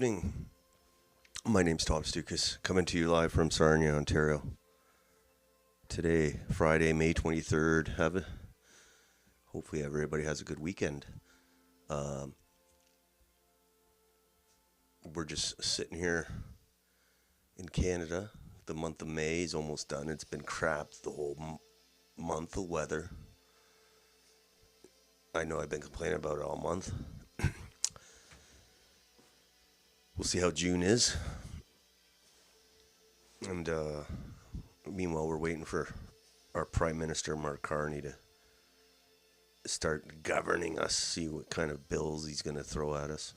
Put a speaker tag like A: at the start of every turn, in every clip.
A: evening. My name's Stoukas, coming to you live from Sarnia, Ontario. Today, Friday, May 23rd. Hopefully everybody has a good weekend. We're just sitting here in Canada. The month of May is almost done. It's been crap the whole month of weather. I know I've been complaining about it all month. We'll see how June is. And meanwhile, we're waiting for our Prime Minister, Mark Carney, to start governing us, see what kind of bills he's going to throw at us.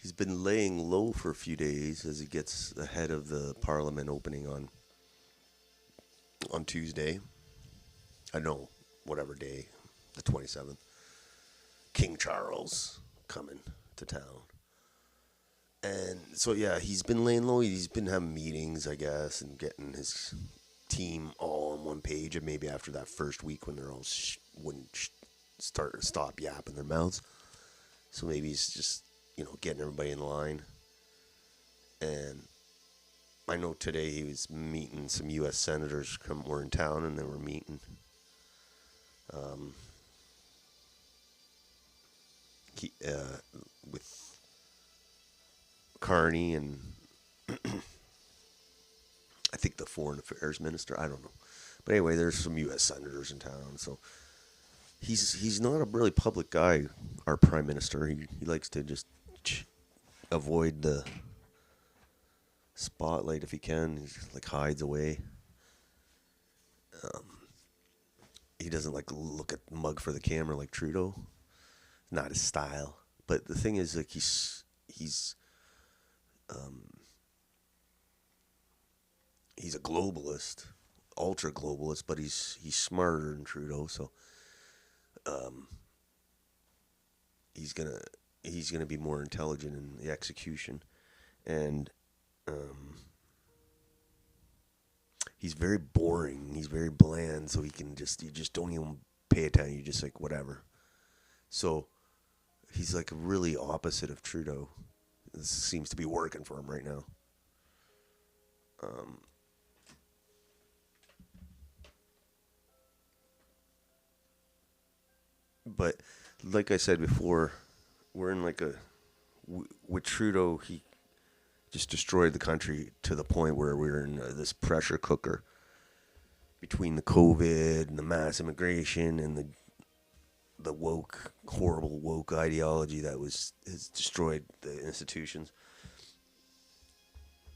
A: He's been laying low for a few days as he gets ahead of the Parliament opening on Tuesday. I don't know, whatever day, the 27th. King Charles coming to town. And so, yeah, he's been laying low. He's been having meetings, I guess, and getting his team all on one page. And maybe after that first week when they're all wouldn't stop yapping their mouths. So maybe he's just, getting everybody in line. And I know today he was meeting some U.S. senators were in town, and they were meeting. With Carney and I think the Foreign Affairs Minister. I don't know. But anyway, there's some U.S. senators in town. So he's not a really public guy, our Prime Minister. He likes to just avoid the spotlight if he can. He just, hides away. He doesn't look at mug for the camera like Trudeau. Not his style. But the thing is, he's a globalist, ultra globalist, but he's smarter than Trudeau, so he's gonna be more intelligent in the execution, and he's very boring. He's very bland, so you just don't even pay attention. You just whatever. So he's really opposite of Trudeau. This seems to be working for him right now. But like I said before, we're in with Trudeau, he just destroyed the country to the point where we're in this pressure cooker between the COVID and the mass immigration and the horrible woke ideology that has destroyed the institutions.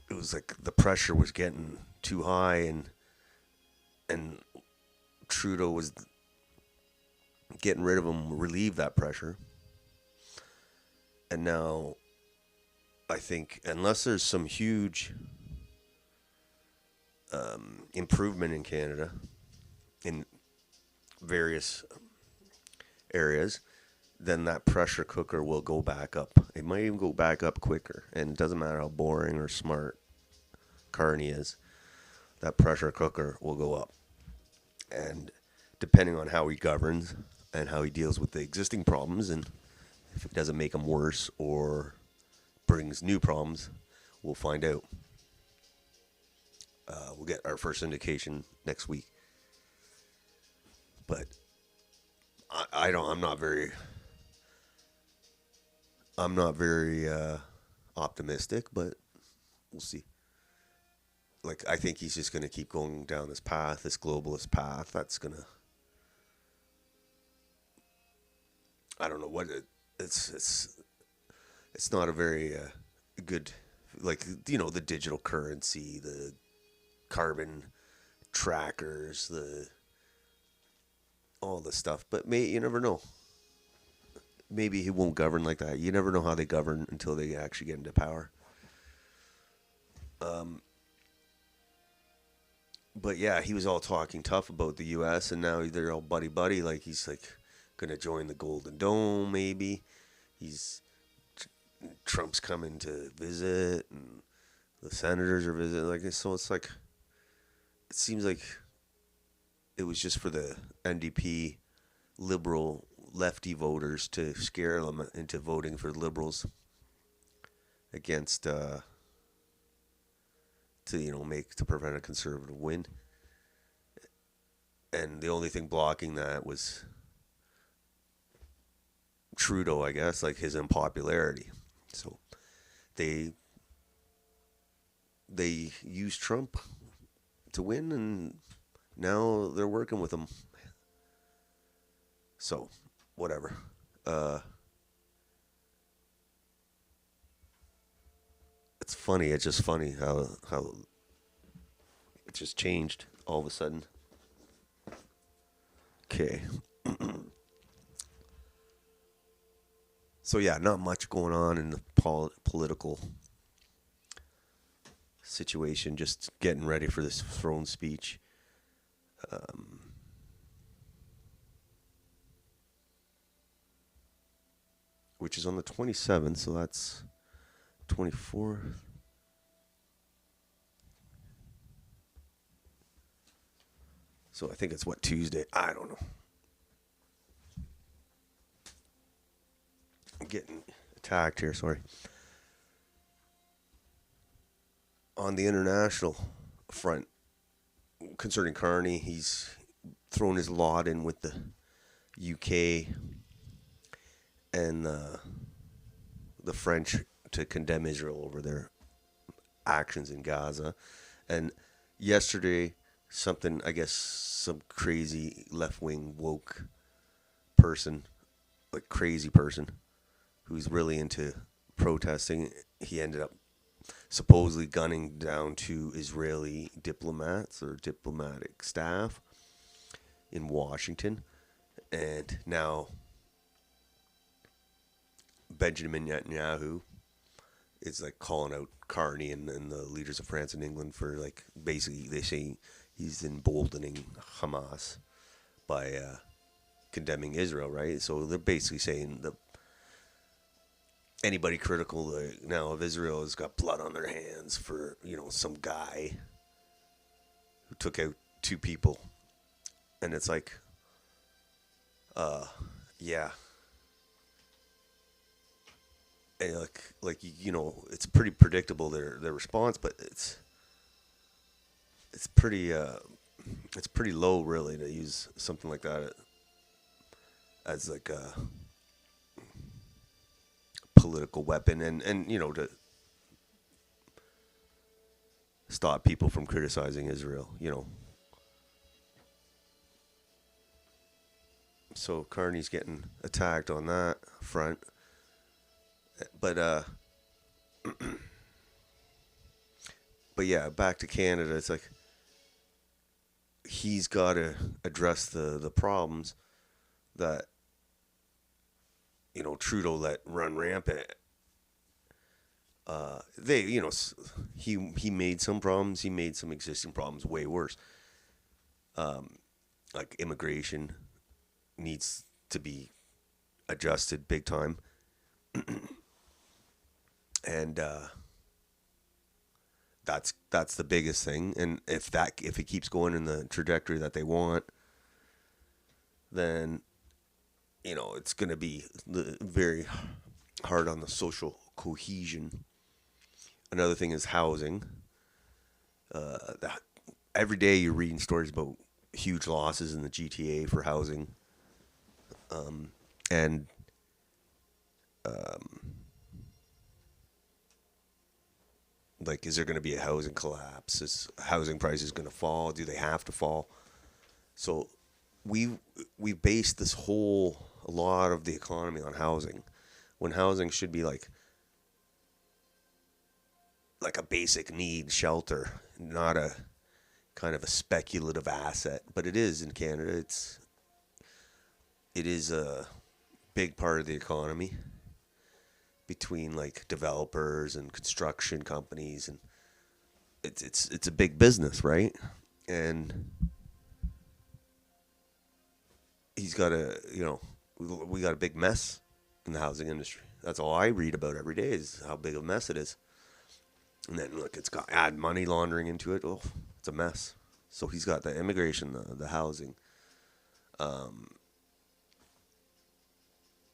A: It was the pressure was getting too high, and Trudeau was getting rid of them, relieve that pressure. And now, I think, unless there's some huge improvement in Canada in various areas, then that pressure cooker will go back up. It might even go back up quicker. And it doesn't matter how boring or smart Carney is, that pressure cooker will go up. And depending on how he governs and how he deals with the existing problems, and if it doesn't make them worse or brings new problems, we'll find out. We'll get our first indication next week. But I'm not very optimistic, but we'll see. I think he's just going to keep going down this path, this globalist path. That's going to, I don't know what it's not a very good, the digital currency, the carbon trackers, all the stuff. But you never know. Maybe he won't govern like that. You never know how they govern until they actually get into power. But yeah, he was all talking tough about the U.S. and now they're all buddy-buddy. He's going to join the Golden Dome, maybe. Trump's coming to visit, and the senators are visiting. So it's it seems like it was just for the NDP liberal lefty voters to scare them into voting for Liberals against to prevent a Conservative win. And the only thing blocking that was Trudeau, I guess, like his unpopularity. So they used Trump to win, and now they're working with him. So, whatever. It's funny. It's just funny how it just changed all of a sudden. Okay. So yeah, not much going on in the political situation. Just getting ready for this throne speech. Which is on the 27th, so that's 24th. So I think it's Tuesday? I don't know. I'm getting attacked here, sorry. On the international front, concerning Carney, he's thrown his lot in with the UK and the French to condemn Israel over their actions in Gaza. And yesterday, some crazy left-wing woke person, like crazy person, who's really into protesting, he ended up supposedly gunning down 2 Israeli diplomats or diplomatic staff in Washington. And now Benjamin Netanyahu is like calling out Carney and the leaders of France and England for, like, basically they say he's emboldening Hamas by condemning Israel, right? So they're basically saying that anybody critical now of Israel has got blood on their hands for, some guy who took out 2 people. And it's like, yeah. And it's pretty predictable their response, but it's pretty low, really, to use something like that as like a political weapon and to stop people from criticizing Israel, So Carney's getting attacked on that front. But but yeah, back to Canada, it's like he's got to address the problems that Trudeau let run rampant. He made some problems. He made some existing problems way worse. Like immigration needs to be adjusted big time. And that's the biggest thing. And if it keeps going in the trajectory that they want, then it's going to be very hard on the social cohesion. Another thing is housing. Every day you're reading stories about huge losses in the GTA for housing. Like, is there going to be a housing collapse? Is housing prices going to fall? Do they have to fall? So we based a lot of the economy on housing, when housing should be like a basic need, shelter, not a kind of a speculative asset. But it is in Canada. It is a big part of the economy, between like developers and construction companies, and it's a big business, right? And he's got we got a big mess in the housing industry. That's all I read about every day, is how big a mess it is. And then look, it's got add money laundering into it. Oh, it's a mess. So he's got the immigration, the housing,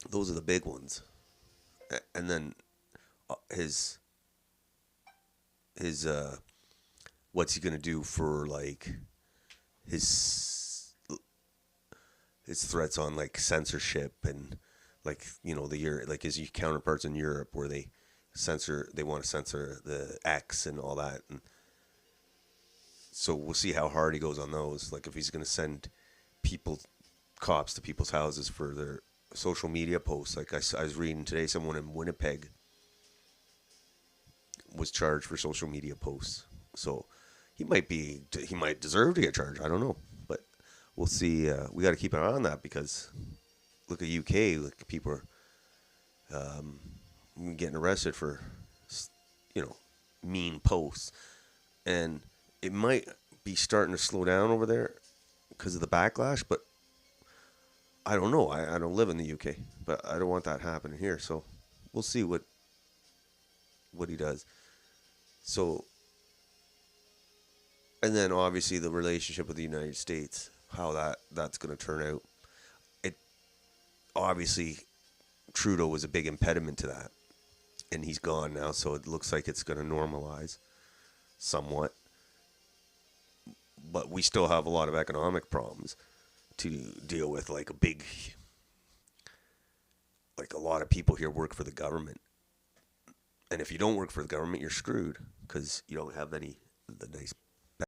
A: Those are the big ones. And then his his what's he gonna do for like his his threats on like censorship and like like his counterparts in Europe where they want to censor the X and all that, and so we'll see how hard he goes on those. Like if he's gonna send people cops to people's houses for their social media posts. Like I was reading today, someone in Winnipeg was charged for social media posts. So he might deserve to get charged. I don't know, but we'll see. We got to keep an eye on that because look at UK. Like people are getting arrested for mean posts, and it might be starting to slow down over there because of the backlash. But I don't know. I don't live in the UK, but I don't want that happening here. So we'll see what he does. So, and then obviously the relationship with the United States, how that's going to turn out. It obviously Trudeau was a big impediment to that, and he's gone now, so it looks like it's going to normalize somewhat. But we still have a lot of economic problems to deal with, like a lot of people here work for the government. And if you don't work for the government, you're screwed because you don't have any of the nice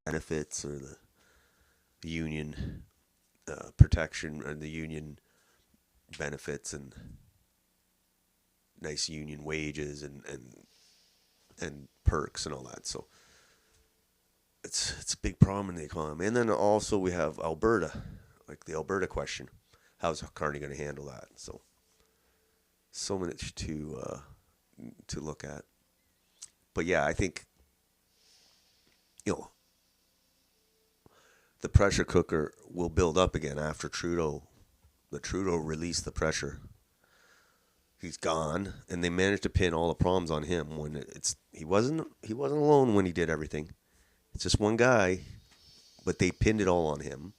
A: benefits or the union protection or the union benefits and nice union wages and perks and all that. So it's a big problem in the economy. And then also we have Alberta, like the Alberta question. How's Carney going to handle that? So much to look at. But yeah, I think the pressure cooker will build up again after Trudeau. The Trudeau released the pressure. He's gone, and they managed to pin all the problems on him when he wasn't alone when he did everything. It's just one guy, but they pinned it all on him.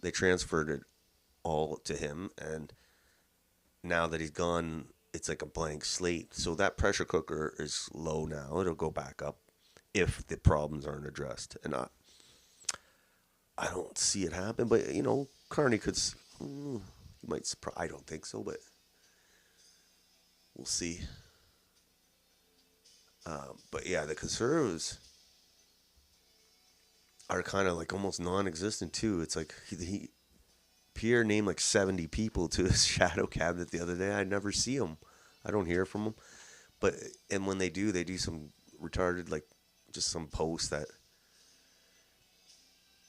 A: They transferred it all to him, and now that he's gone, it's like a blank slate. So that pressure cooker is low now. It'll go back up if the problems aren't addressed. And I don't see it happen, but Carney could. He might surprise. I don't think so, but we'll see. But yeah, the Conservatives are kind of like almost non-existent too. It's like Pierre named like 70 people to his shadow cabinet the other day. I never see him. I don't hear from him. And when they do some retarded, like just some posts that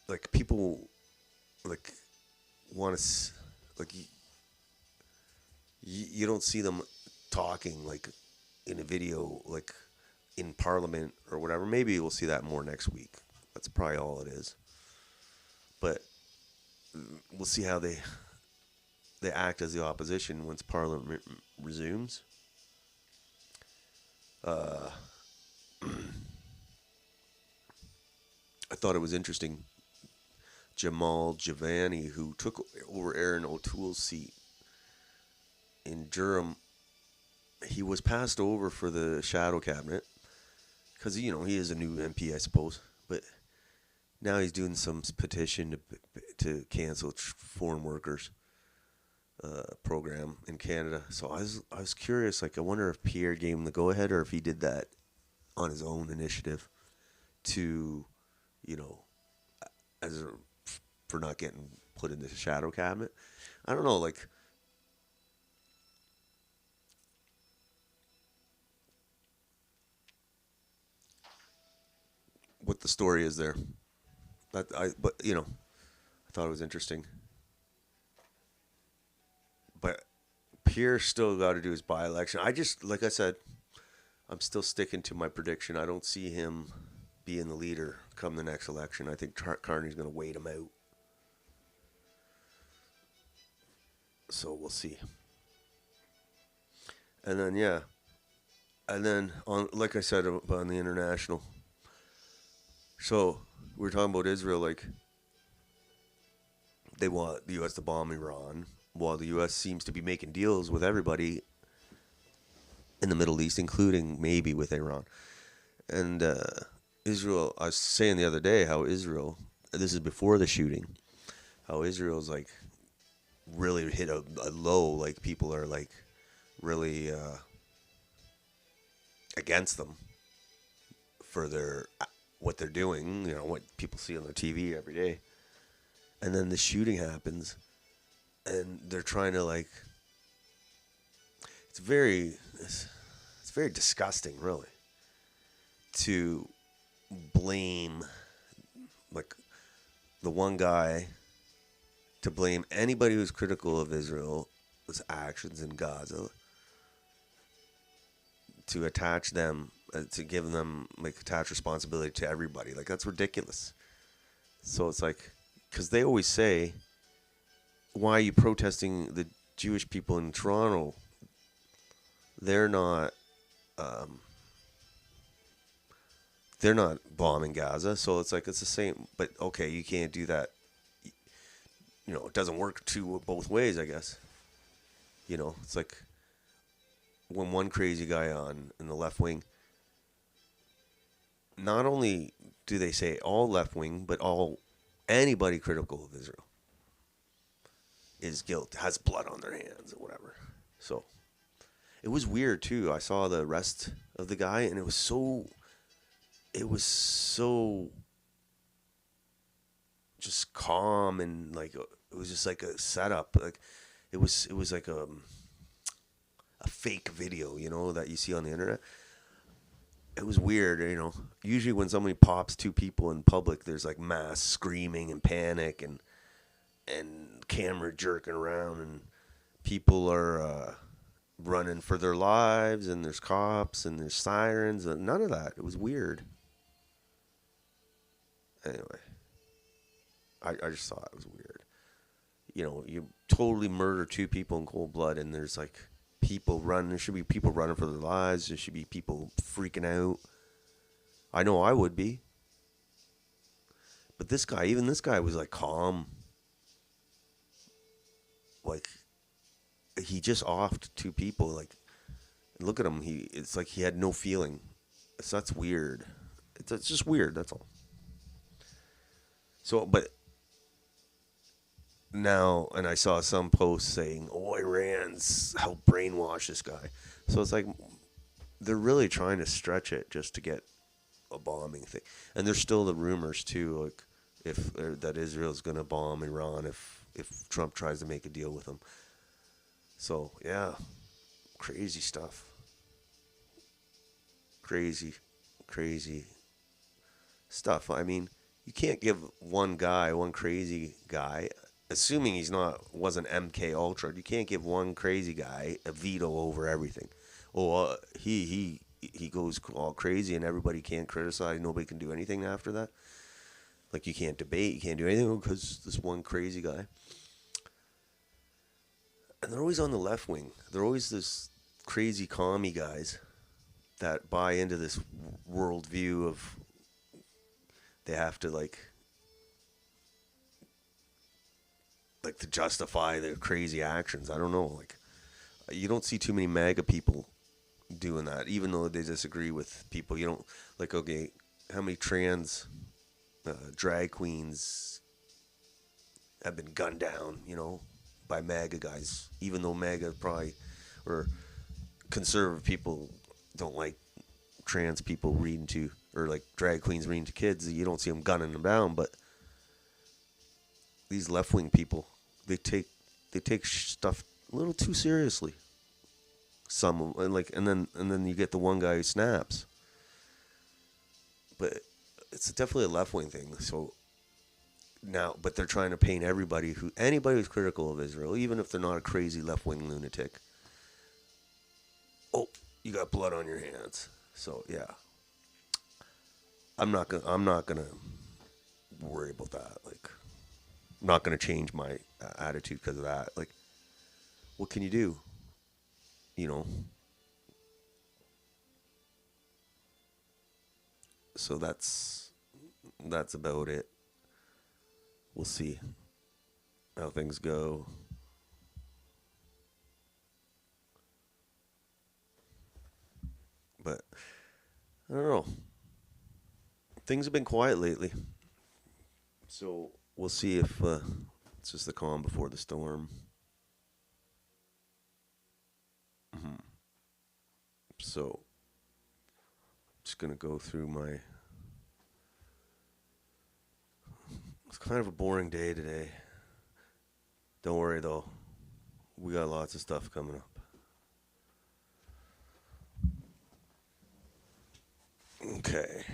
A: like people like want to, like you don't see them talking like in a video, like in Parliament or whatever. Maybe we'll see that more next week. That's probably all it is. But we'll see how they act as the opposition once Parliament resumes. I thought it was interesting. Jamal Giovanni, who took over Aaron O'Toole's seat in Durham, he was passed over for the shadow cabinet because he is a new MP, I suppose. But now he's doing some petition to cancel foreign workers program in Canada. So I was curious. Like, I wonder if Pierre gave him the go ahead or if he did that on his own initiative to, for not getting put in the shadow cabinet. I don't know. Like, what the story is there. But I thought it was interesting. But Pierre still got to do his by-election. Like I said, I'm still sticking to my prediction. I don't see him being the leader come the next election. I think Carney's going to wait him out. So we'll see. And then like I said on the international. So we were talking about Israel, like they want the U.S. to bomb Iran. while the U.S. seems to be making deals with everybody in the Middle East, including maybe with Iran. And Israel, I was saying the other day how Israel, this is before the shooting, how Israel's like really hit a low, like people are like really against them for their what they're doing, what people see on their TV every day. And then the shooting happens, and they're trying to like, it's very disgusting, really, to blame like the one guy, to blame anybody who's critical of Israel's actions in Gaza, to attach them, to give them like attach responsibility to everybody. Like, that's ridiculous. So it's like, because they always say, why are you protesting the Jewish people in Toronto? They're not bombing Gaza. So it's like, it's the same, but okay, you can't do that. It doesn't work both ways, I guess. It's like when one crazy guy in the left wing, not only do they say all left wing, but anybody critical of Israel is guilt, has blood on their hands or whatever. So it was weird too. I saw the rest of the guy, and it was so just calm, and like it was just like a setup. Like it was like a fake video, that you see on the internet. It was weird, Usually when somebody pops two people in public, there's like mass screaming and panic and camera jerking around, and people are running for their lives, and there's cops and there's sirens, and none of that. It was weird. Anyway, I just thought it was weird. You totally murder two people in cold blood, and there's like people running. There should be people running for their lives. There should be people freaking out. I know I would be. But even this guy was like calm. Like, he just offed two people. Like, look at him. It's like he had no feeling. So that's weird. It's just weird. That's all. So, but now, and I saw some posts saying, Iran's helped brainwash this guy. So it's like, they're really trying to stretch it just to get a bombing thing. And there's still the rumors too, like that Israel's going to bomb Iran if Trump tries to make a deal with them. So yeah, crazy stuff. Crazy stuff. I mean, you can't give one crazy guy, assuming wasn't MK Ultra, you can't give one crazy guy a veto over everything. He goes all crazy and everybody can't criticize, nobody can do anything after that. Like, you can't debate, you can't do anything because this one crazy guy. And they're always on the left wing. They're always this crazy commie guys that buy into this worldview of they have to like to justify their crazy actions. I don't know. Like, you don't see too many MAGA people doing that, even though they disagree with people. You don't, like, okay, how many trans drag queens have been gunned down, by MAGA guys, even though MAGA probably, or conservative people don't like trans people reading to, or like drag queens reading to kids. You don't see them gunning them down, but these left-wing people, they take stuff a little too seriously. Some, and then you get the one guy who snaps. But it's definitely a left-wing thing. So now, but they're trying to paint anybody who's critical of Israel, even if they're not a crazy left-wing lunatic. Oh, you got blood on your hands. So yeah, I'm not gonna worry about that. Like, I'm not gonna change my attitude because of that. Like, what can you do? So that's about it. We'll see how things go. But I don't know. Things have been quiet lately. So we'll see if it's just the calm before the storm. So just going to go through my... It's kind of a boring day today. Don't worry, though. We got lots of stuff coming up. Okay.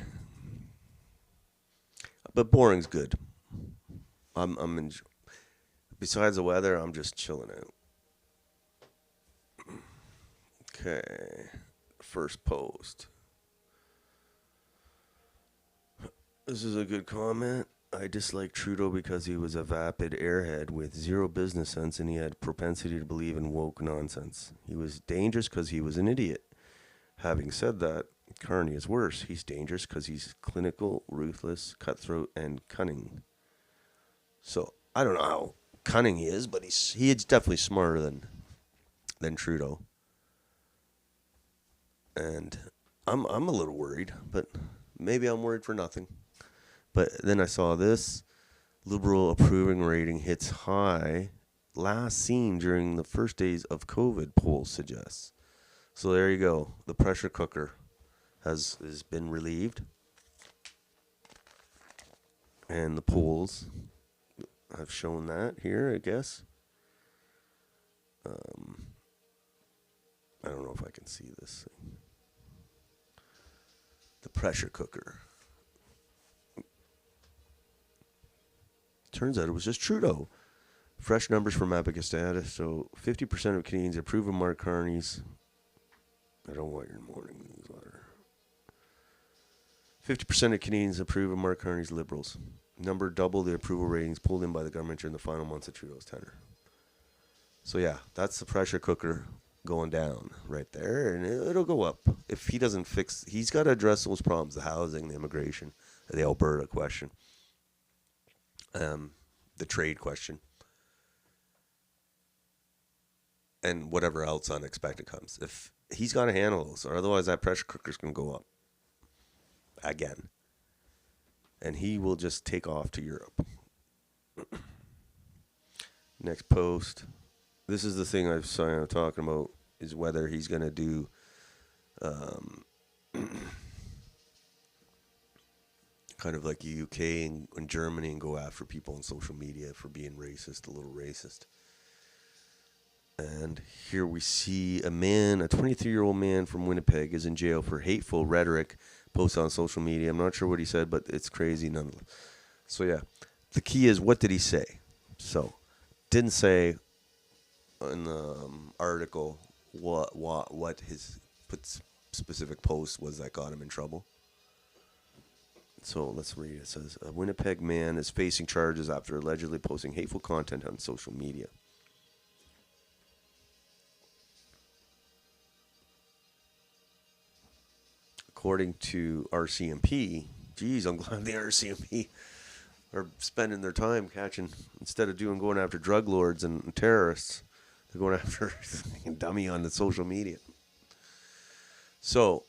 A: But boring's good. Besides the weather, I'm just chilling out. Okay. First post. This is a good comment. I dislike Trudeau because he was a vapid airhead with zero business sense and he had propensity to believe in woke nonsense. He was dangerous because he was an idiot. Having said that, Carney is worse. He's dangerous because he's clinical, ruthless, cutthroat, and cunning. So, I don't know how cunning he is, but he's definitely smarter than Trudeau. And I'm a little worried, but maybe I'm worried for nothing. But then I saw this. Liberal approving rating hits high last seen during the first days of COVID, polls suggest. So there you go. The pressure cooker has been relieved. And the polls have shown that here, I guess. I don't know if I can see this thing. The pressure cooker. Turns out it was just Trudeau. Fresh numbers from Epic status. So 50% of Canadians approve of Mark Carney's. I don't want your morning newsletter. 50% of Canadians approve of Mark Carney's Liberals. Number double the approval ratings pulled in by the government during the final months of Trudeau's tenure. So yeah, that's the pressure cooker going down right there, and it'll go up. If he doesn't fix, he's got to address those problems, the housing, the immigration, the Alberta question. The trade question, and whatever else unexpected comes. If he's got to handle those, or otherwise that pressure cooker's going to go up again, and he will just take off to Europe. Next post. This is the thing I'm talking about, is whether he's going to do kind of like the UK and Germany and go after people on social media for being racist, a little racist. And here we see a 23-year-old man from Winnipeg is in jail for hateful rhetoric posted on social media. I'm not sure what he said, but it's crazy nonetheless. So yeah, the key is, what did he say? So, didn't say in the article what his specific post was that got him in trouble. So let's read. It says, a Winnipeg man is facing charges after allegedly posting hateful content on social media. According to RCMP, geez, I'm glad the RCMP are spending their time catching, instead of going after drug lords and terrorists, they're going after a dummy on the social media. So,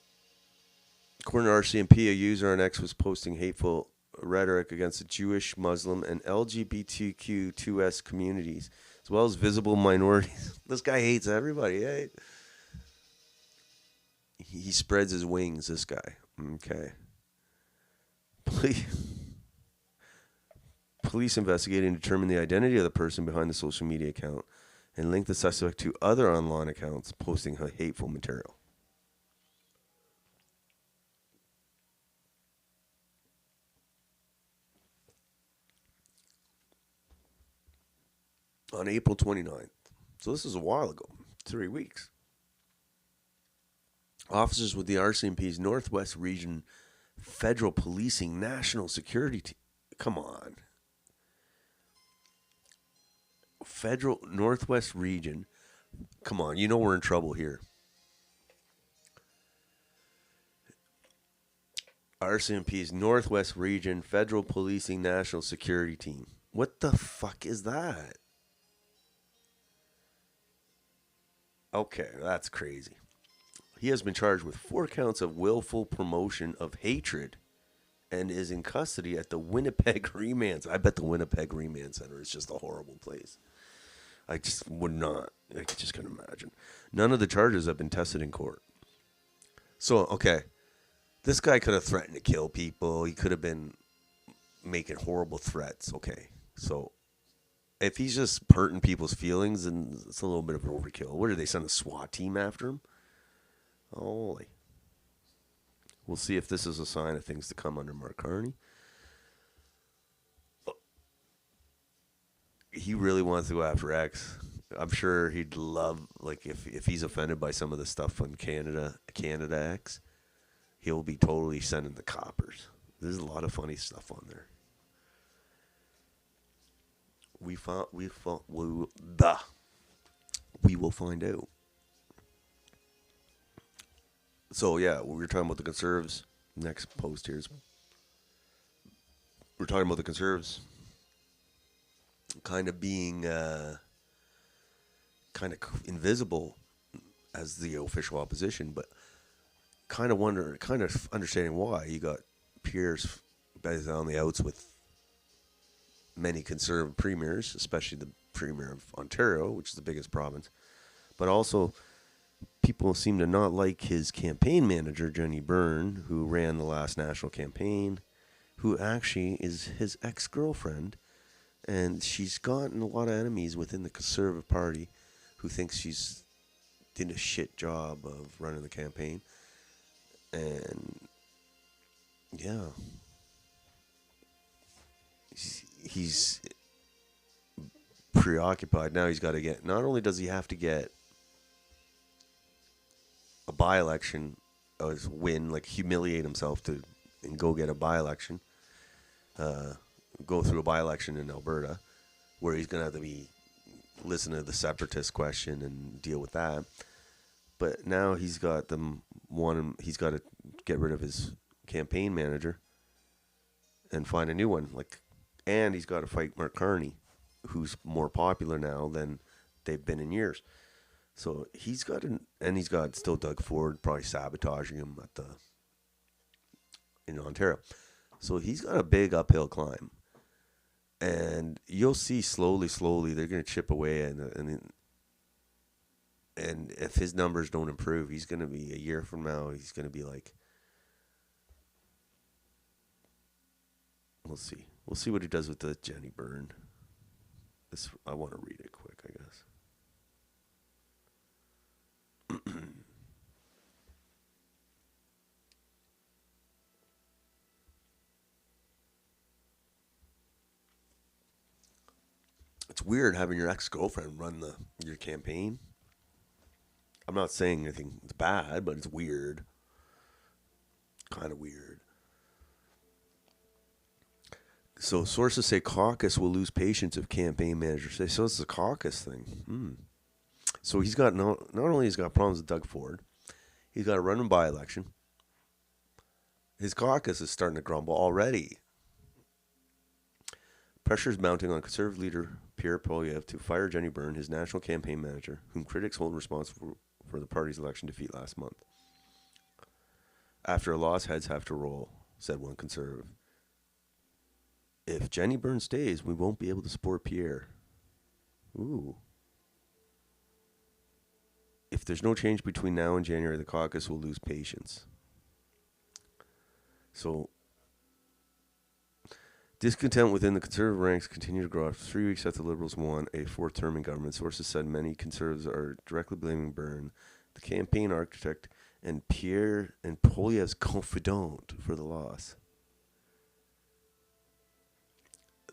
A: according to RCMP, a user on X was posting hateful rhetoric against the Jewish, Muslim, and LGBTQ2S communities, as well as visible minorities. This guy hates everybody, eh? He spreads his wings, this guy. Okay. Police investigating determined the identity of the person behind the social media account and linked the suspect to other online accounts posting hateful material. On April 29th, so this is a while ago, 3 weeks, officers with the RCMP's Northwest Region Federal Policing National Security Team, come on, Federal Northwest Region, come on, you know we're in trouble here. RCMP's Northwest Region Federal Policing National Security Team. What the fuck is that? Okay, that's crazy. He has been charged with 4 counts of willful promotion of hatred and is in custody at the Winnipeg Remand. I bet the Winnipeg Remand Center is just a horrible place. I just would not. I just can't imagine. None of the charges have been tested in court. So, okay. This guy could have threatened to kill people. He could have been making horrible threats. Okay. So, if he's just hurting people's feelings, then it's a little bit of overkill. What, did they send a SWAT team after him? Holy. We'll see if this is a sign of things to come under Mark Carney. He really wants to go after X. I'm sure he'd love, like, if he's offended by some of the stuff on Canada X, he'll be totally sending the coppers. There's a lot of funny stuff on there. We will find out. So, yeah, we were talking about the Conservatives. Next post here is, we're talking about the Conservatives kind of being kind of invisible as the official opposition, but kind of understanding why. You got Pierre's on the outs with many Conservative premiers, especially the Premier of Ontario, which is the biggest province, but also people seem to not like his campaign manager, Jenny Byrne, who ran the last national campaign, who actually is his ex-girlfriend, and she's gotten a lot of enemies within the Conservative Party who thinks she's did a shit job of running the campaign. And, yeah, he's preoccupied. Now he's got to get, not only does he have to get a by-election, win, like humiliate himself to and go get a by-election, go through a by-election in Alberta, where he's going to have to be listen to the separatist question and deal with that. But now he's got he's got to get rid of his campaign manager and find a new one. And he's got to fight Mark Carney, who's more popular now than they've been in years. So he's got still Doug Ford probably sabotaging him in Ontario. So he's got a big uphill climb. And you'll see slowly, they're going to chip away. And if his numbers don't improve, he's going to be, a year from now, he's going to be like, we'll see. We'll see what he does with the Jenny Byrne. I want to read it quick, I guess. It's weird having your ex-girlfriend run your campaign. I'm not saying anything is bad, but it's weird. Kind of weird. So sources say caucus will lose patience if campaign managers say so. It's a caucus thing. So he's got not only he's got problems with Doug Ford, he's got to run a by-election. His caucus is starting to grumble already. Pressure is mounting on Conservative leader Pierre Poilievre to fire Jenny Byrne, his national campaign manager, whom critics hold responsible for the party's election defeat last month. After a loss, heads have to roll, said one Conservative. If Jenny Byrne stays, we won't be able to support Pierre. Ooh. If there's no change between now and January, the caucus will lose patience. So, discontent within the Conservative ranks continued to grow after 3 weeks after the Liberals won a fourth term in government. Sources said many Conservatives are directly blaming Byrne, the campaign architect, and Pierre and Poilievre's confidant for the loss.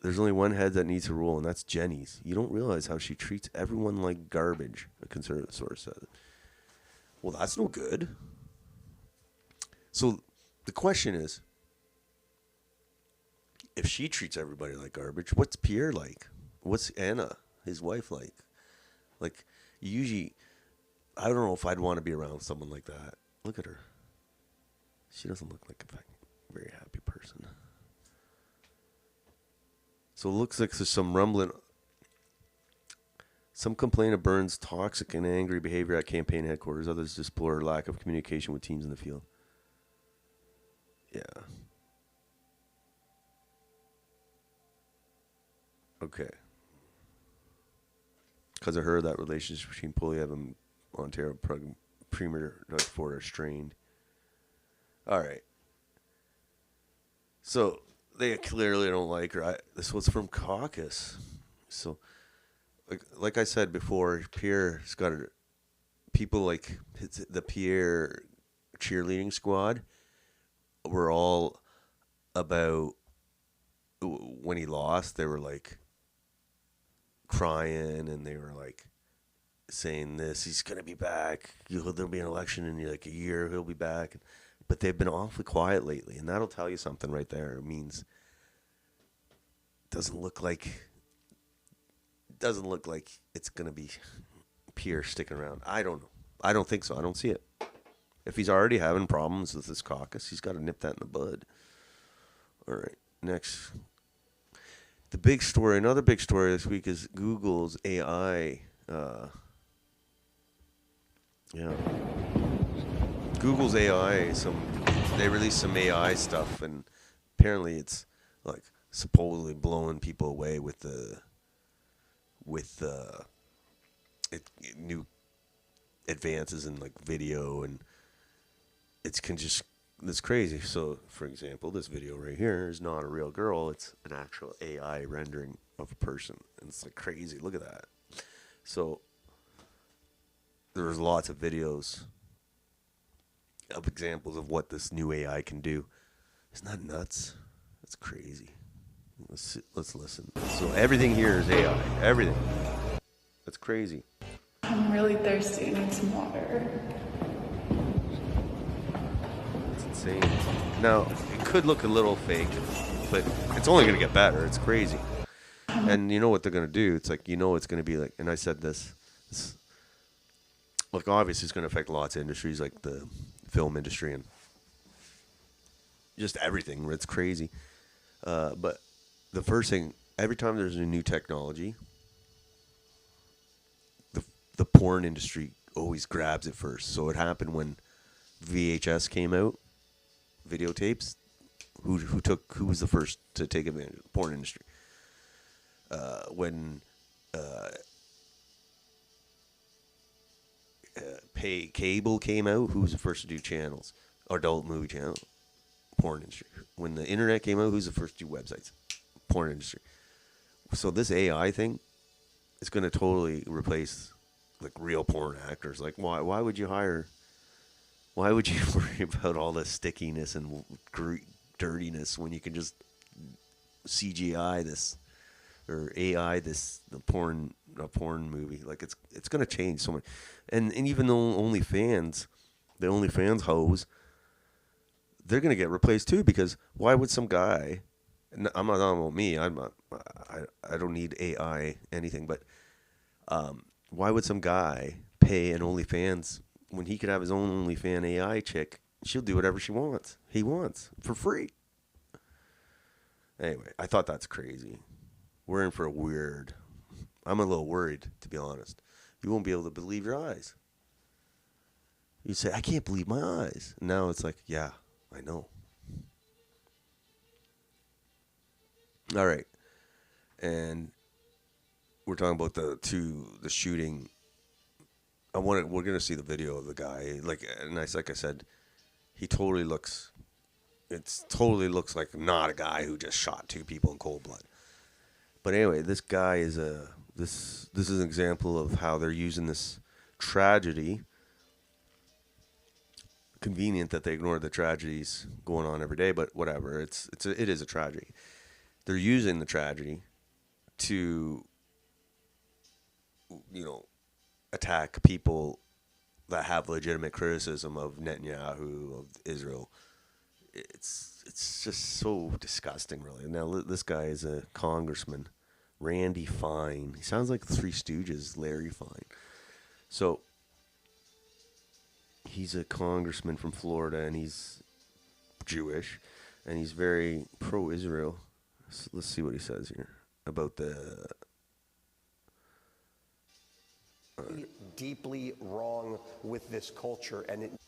A: There's only one head that needs to rule, and that's Jenny's. You don't realize how she treats everyone like garbage, a Conservative source said. Well, that's no good. So the question is, if she treats everybody like garbage, what's Pierre like? What's Anna, his wife, like? Like, usually, I don't know if I'd want to be around someone like that. Look at her. She doesn't look like a very happy person. So it looks like there's some rumbling. Some complain of Burns' toxic and angry behavior at campaign headquarters. Others deplore lack of communication with teams in the field. Yeah. Okay. Because of her, that relationship between Poilievre and Ontario Premier Doug Ford are strained. All right. So they clearly don't like her. This was from caucus. So, like I said before, Pierre's got people like the Pierre cheerleading squad were all about when he lost. They were like crying and they were like saying this, he's going to be back. There'll be an election in like a year. He'll be back. But they've been awfully quiet lately. And that'll tell you something right there. It means it doesn't look like it's going to be Pierre sticking around. I don't know. I don't think so. I don't see it. If he's already having problems with this caucus, he's got to nip that in the bud. All right. Next. The big story, another big story this week is Google's AI. Google's AI. They released some AI stuff, and apparently it's like supposedly blowing people away with new advances in like video, and it's crazy. So, for example, this video right here is not a real girl; it's an actual AI rendering of a person, and it's like crazy. Look at that. So, there's lots of videos of examples of what this new AI can do. Isn't that nuts? That's crazy. Let's listen. So everything here is AI. Everything. That's crazy.
B: I'm really thirsty. I need some water.
A: It's insane. Now, it could look a little fake, but it's only going to get better. It's crazy. And you know what they're going to do? It's like, it's going to be like, and I said this look, obviously it's going to affect lots of industries like the film industry and just everything. It's crazy. But the first thing, every time there's a new technology, the porn industry always grabs it first. So it happened when VHS came out, videotapes. Who was the first to take advantage of the porn industry? When pay cable came out, who was the first to do channels? Adult movie channel, porn industry. When the internet came out, who's the first to do websites? Porn industry. So this AI thing is going to totally replace like real porn actors. Like why would you worry about all the stickiness and dirtiness when you can just CGI this or AI this a porn movie? Like it's going to change so much. And even though the OnlyFans hoes, they're going to get replaced too, because why would some guy, I'm not talking about me, I don't need AI anything, but why would some guy pay an OnlyFans when he could have his own OnlyFans AI chick? She'll do whatever he wants for free. Anyway, I thought that's crazy. We're in for I'm a little worried, to be honest. You won't be able to believe your eyes. You say, I can't believe my eyes. Now it's like, yeah, I know. All right. And we're talking about the shooting. We're going to see the video of the guy. Like I said, it totally looks like not a guy who just shot two people in cold blood. But anyway, this guy is this is an example of how they're using this tragedy. Convenient that they ignore the tragedies going on every day, but whatever. It is a tragedy. They're using the tragedy to, attack people that have legitimate criticism of Netanyahu, of Israel. It's just so disgusting, really. Now this guy is a congressman, Randy Fine. He sounds like the Three Stooges, Larry Fine. So he's a congressman from Florida, and he's Jewish, and he's very pro-Israel. So let's see what he says here about the
C: deeply wrong with this culture, and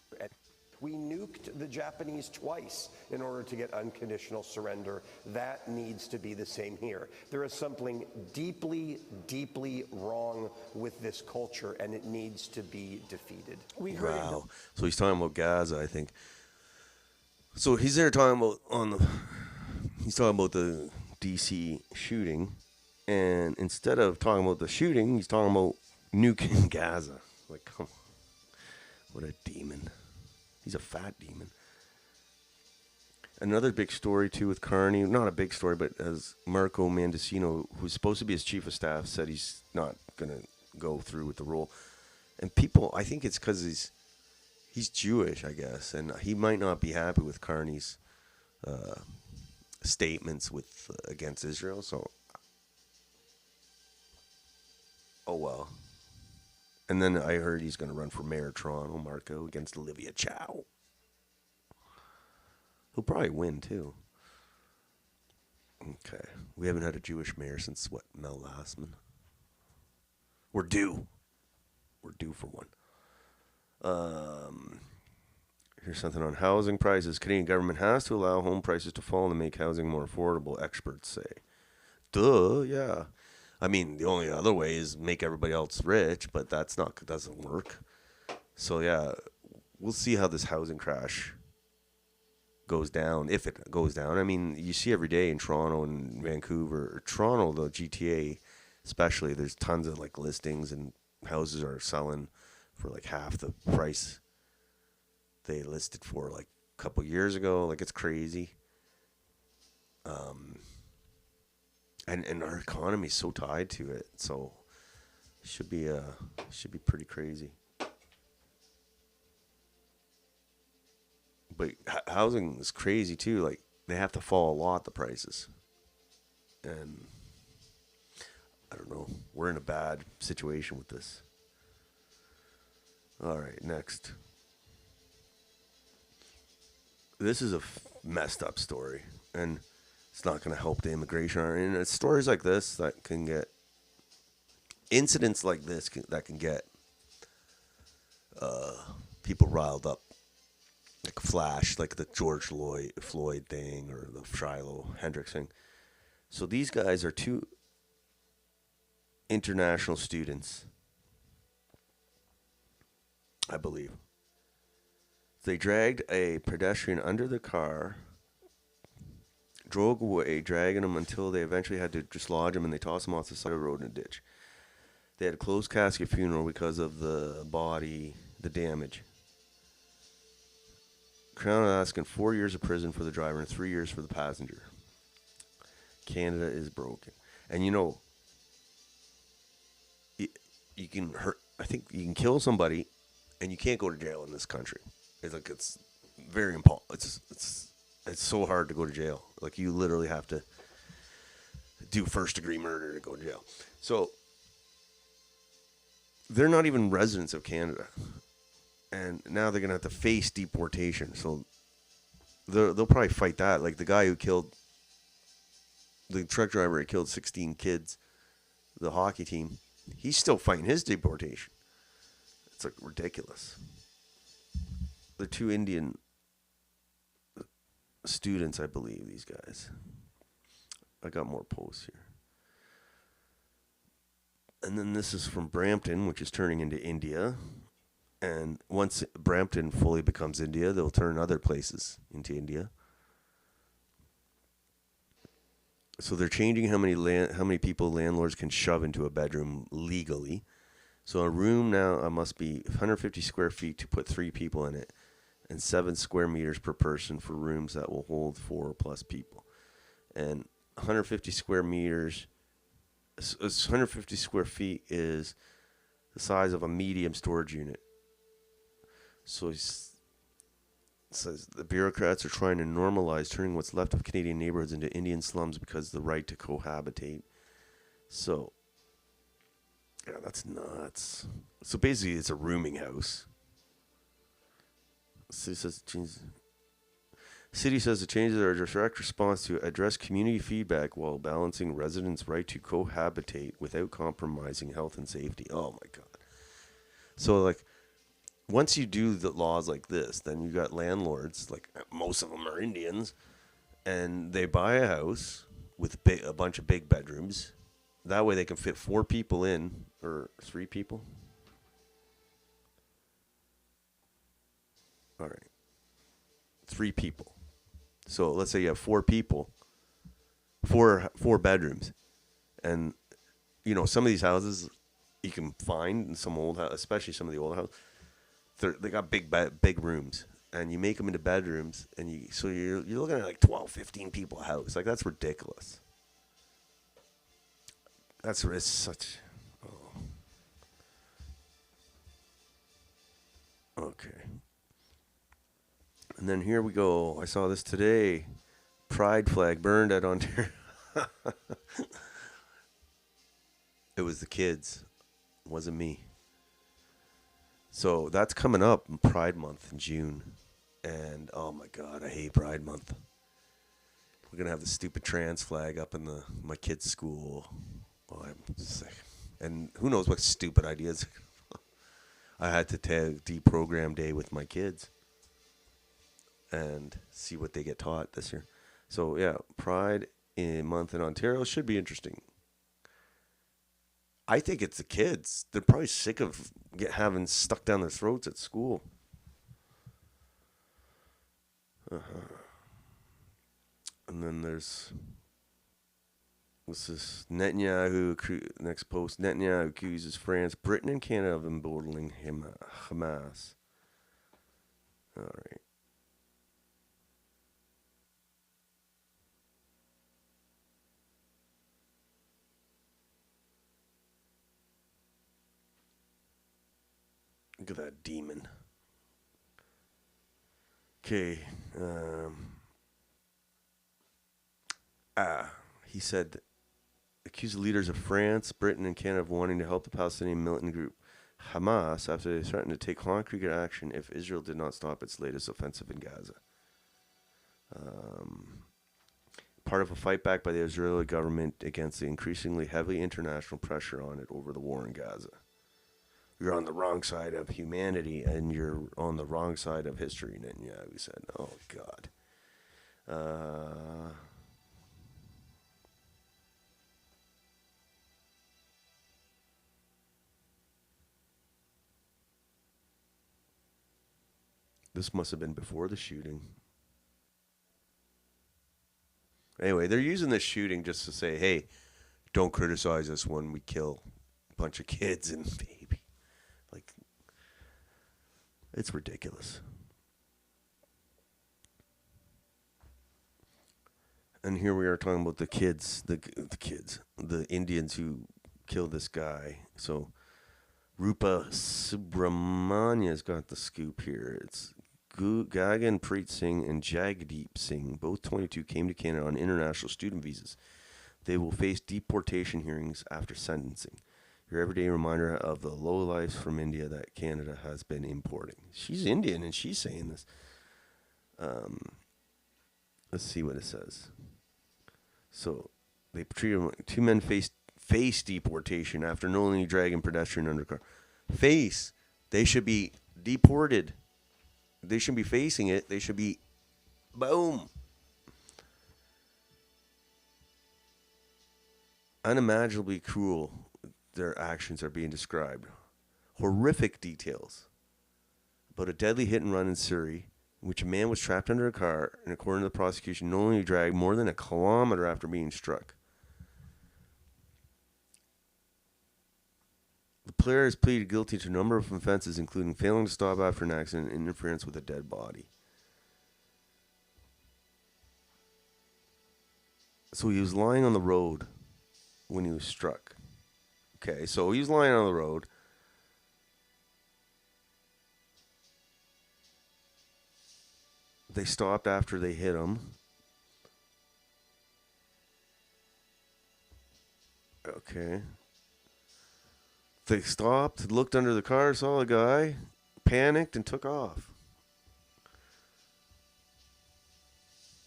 C: we nuked the Japanese twice in order to get unconditional surrender. That needs to be the same here. There is something deeply, deeply wrong with this culture, and it needs to be defeated.
A: Wow. So he's talking about Gaza, I think. So he's there talking about he's talking about the DC shooting, and instead of talking about the shooting, he's talking about nuking Gaza. Like, come on. What a demon. He's a fat demon. Another big story, too, with Carney. Not a big story, but as Marco Mendicino, who's supposed to be his chief of staff, said he's not going to go through with the role. And people, I think it's because he's Jewish, I guess, and he might not be happy with Carney's statements against Israel. So, oh well. And then I heard he's going to run for mayor of Toronto, Marco, against Olivia Chow. He'll probably win, too. Okay. We haven't had a Jewish mayor since, Mel Lastman? We're due. We're due for one. Here's something on housing prices. Canadian government has to allow home prices to fall and make housing more affordable, experts say. Duh, yeah. I mean, the only other way is make everybody else rich, but doesn't work. So, yeah, we'll see how this housing crash goes down, if it goes down. I mean, you see every day in Toronto and Vancouver, Toronto, the GTA especially, there's tons of, listings, and houses are selling for, half the price they listed for, a couple years ago. It's crazy. And our economy is so tied to it, so it should be pretty crazy. But housing is crazy too. They have to fall a lot, the prices, and I don't know. We're in a bad situation with this. All right, next. This is a messed up story, and it's not going to help the immigration. And it's stories like this that can get incidents like this that can get people riled up, like Flash, like the George Floyd thing or the Shiloh Hendricks thing. So these guys are two international students, I believe. They dragged a pedestrian under the car, drove away, dragging him until they eventually had to dislodge him, and they tossed him off the side of the road in a ditch. They had a closed casket funeral because of the body, the damage. Crown asking 4 years of prison for the driver and 3 years for the passenger. Canada is broken. And you can hurt. I think you can kill somebody, and you can't go to jail in this country. It's very important. It's so hard to go to jail. You literally have to do first-degree murder to go to jail. So they're not even residents of Canada, and now they're gonna have to face deportation. So they'll probably fight that. The guy who killed the truck driver, who killed 16 kids, the hockey team, he's still fighting his deportation. It's ridiculous. They're two Indian students, I believe, these guys. I got more posts here. And then this is from Brampton, which is turning into India. And once Brampton fully becomes India, they'll turn other places into India. So they're changing how many people landlords can shove into a bedroom legally. So a room now must be 150 square feet to put 3 people in it, and 7 square meters per person for rooms that will hold 4 plus people. And 150 square meters, 150 square feet is the size of a medium storage unit. So it says the bureaucrats are trying to normalize turning what's left of Canadian neighborhoods into Indian slums because of the right to cohabitate. So, yeah, that's nuts. So basically, it's a rooming house. City says the changes are a direct response to address community feedback while balancing residents' right to cohabitate without compromising health and safety. Oh my God. So, like, once you do the laws like this, then you got landlords, like most of them are Indians, and they buy a house with a bunch of big bedrooms. That way they can fit 4 people in, or 3 people. All right. 3 people. So let's say you have 4 people, four bedrooms. And, you know, some of these houses you can find in some old house, especially some of the old houses, they got big rooms. And you make them into bedrooms, and you're looking at like 12, 15 people a house. Like, that's ridiculous. It's such. Oh. Okay. And then here we go. I saw this today. Pride flag burned at Ontario. It was the kids. It wasn't me. So that's coming up, Pride Month in June. And, oh my God, I hate Pride Month. We're going to have the stupid trans flag up in my kid's school. Oh, I'm sick. And who knows what stupid ideas. I had to take deprogram day with my kids and see what they get taught this year. So, yeah, Pride Month in Ontario should be interesting. I think it's the kids. They're probably sick of having stuck down their throats at school. And then there's this Netanyahu, next post, Netanyahu accuses France, Britain, and Canada of emboldening Hamas. All right. Look at that demon. Okay. He said, accused leaders of France, Britain, and Canada of wanting to help the Palestinian militant group Hamas after they threatened to take concrete action if Israel did not stop its latest offensive in Gaza. Part of a fight back by the Israeli government against the increasingly heavy international pressure on it over the war in Gaza. You're on the wrong side of humanity, and you're on the wrong side of history, Netanyahu said. Oh, God. This must have been before the shooting. Anyway, they're using this shooting just to say, hey, don't criticize us when we kill a bunch of kids and baby. Like, it's ridiculous. And here we are talking about the kids, the Indians who killed this guy. So Rupa Subramania's got the scoop here. It's Gagan Preet Singh and Jagdeep Singh, both 22, came to Canada on international student visas. They will face deportation hearings after sentencing. Your everyday reminder of the lowlifes from India that Canada has been importing. She's Indian and she's saying this. Let's see what it says. So they treated 2 men face deportation after knowingly dragging pedestrian under car. They should be deported. They shouldn't be facing it. They should be, boom. Unimaginably cruel, their actions are being described. Horrific details about a deadly hit and run in Surrey, in which a man was trapped under a car and, according to the prosecution, knowingly dragged more than a kilometer after being struck. The player has pleaded guilty to a number of offenses, including failing to stop after an accident and interference with a dead body. So he was lying on the road when he was struck. Okay, so he was lying on the road. They stopped after they hit him. Okay. They stopped, looked under the car, saw the guy, panicked, and took off.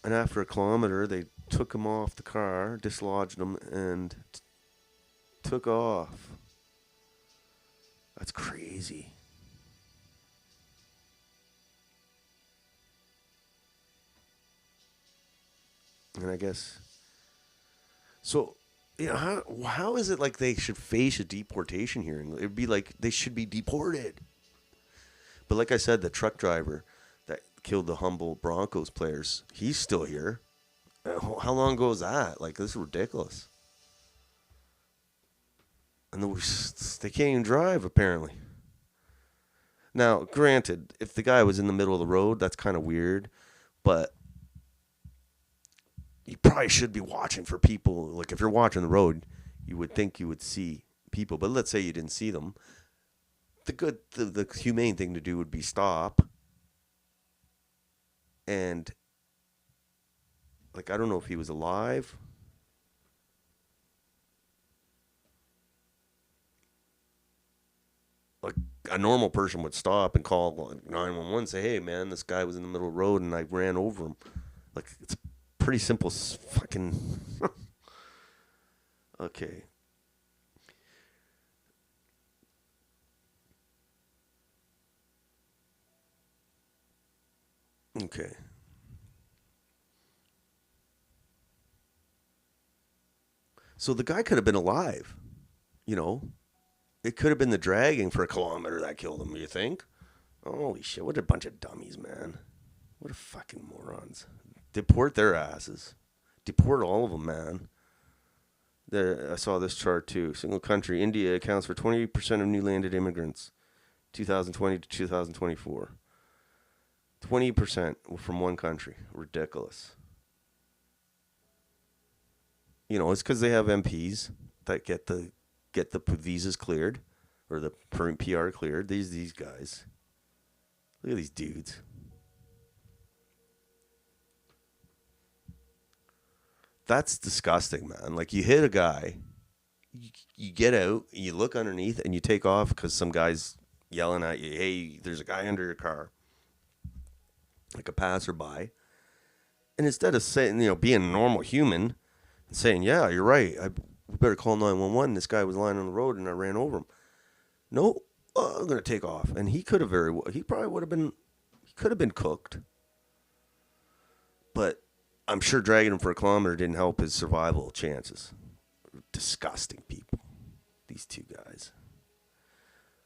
A: And after a kilometer, they took him off the car, dislodged him, and took off. That's crazy. And I guess so. How is it like they should face a deportation hearing? It'd be like they should be deported. But like I said, the truck driver that killed the Humboldt Broncos players, he's still here. How long ago was that? Like, this is ridiculous. And they can't even drive, apparently. Now, granted, if the guy was in the middle of the road, that's kind of weird. But you probably should be watching for people. Like, if you're watching the road, you would think you would see people. But let's say you didn't see them. The humane thing to do would be stop. And, like, I don't know if he was alive. Like, a normal person would stop and call 911, say, hey, man, this guy was in the middle of the road and I ran over him. Like, it's pretty simple fucking... Okay. Okay. So the guy could have been alive, you know. It could have been the dragging for a kilometer that killed him, you think? Holy shit, what a bunch of dummies, man. What a fucking morons. Deport their asses. Deport all of them, man. I saw this chart too. Single country, India accounts for 20% of new landed immigrants, 2020 to 2024. 20% from one country. Ridiculous. You know, it's because they have MPs that get the visas cleared or the PR cleared. These guys. Look at these dudes. That's disgusting, man. Like, you hit a guy, you get out, you look underneath, and you take off because some guy's yelling at you, hey, there's a guy under your car. Like a passerby. And instead of saying, being a normal human and saying, yeah, you're right, we better call 911. This guy was lying on the road and I ran over him. No, I'm going to take off. And he could have he could have been cooked. But I'm sure dragging him for a kilometer didn't help his survival chances. Disgusting people. These two guys.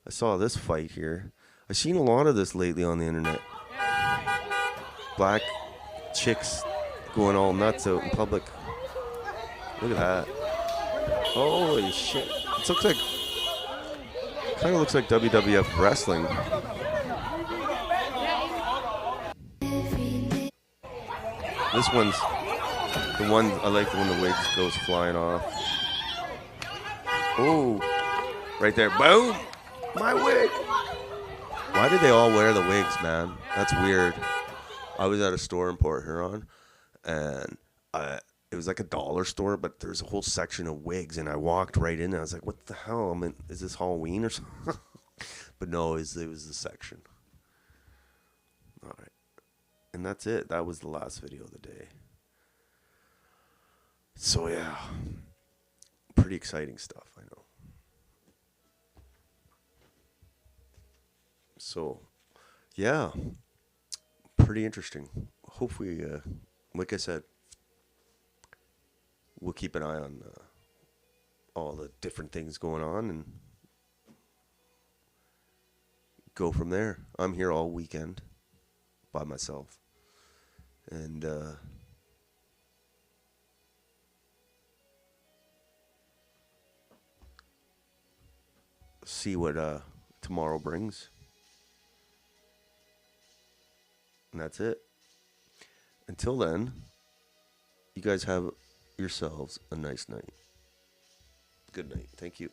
A: I saw this fight here. I've seen a lot of this lately on the internet. Black chicks going all nuts out in public. Look at that. Holy shit. It looks like... kind of looks like WWF wrestling. This one's... the one... I like when the wigs goes flying off. Oh. Right there. Boom! My wig! Why do they all wear the wigs, man? That's weird. I was at a store in Port Huron, and it was like a dollar store, but there's a whole section of wigs, and I walked right in, and I was like, what the hell? Is this Halloween or something? But no, it was the section. All right. And that's it. That was the last video of the day. So, yeah. Pretty exciting stuff, I know. So, yeah. Pretty interesting. Hopefully, like I said, we'll keep an eye on all the different things going on and go from there. I'm here all weekend by myself. And see what tomorrow brings. And that's it. Until then, you guys have yourselves a nice night. Good night. Thank you.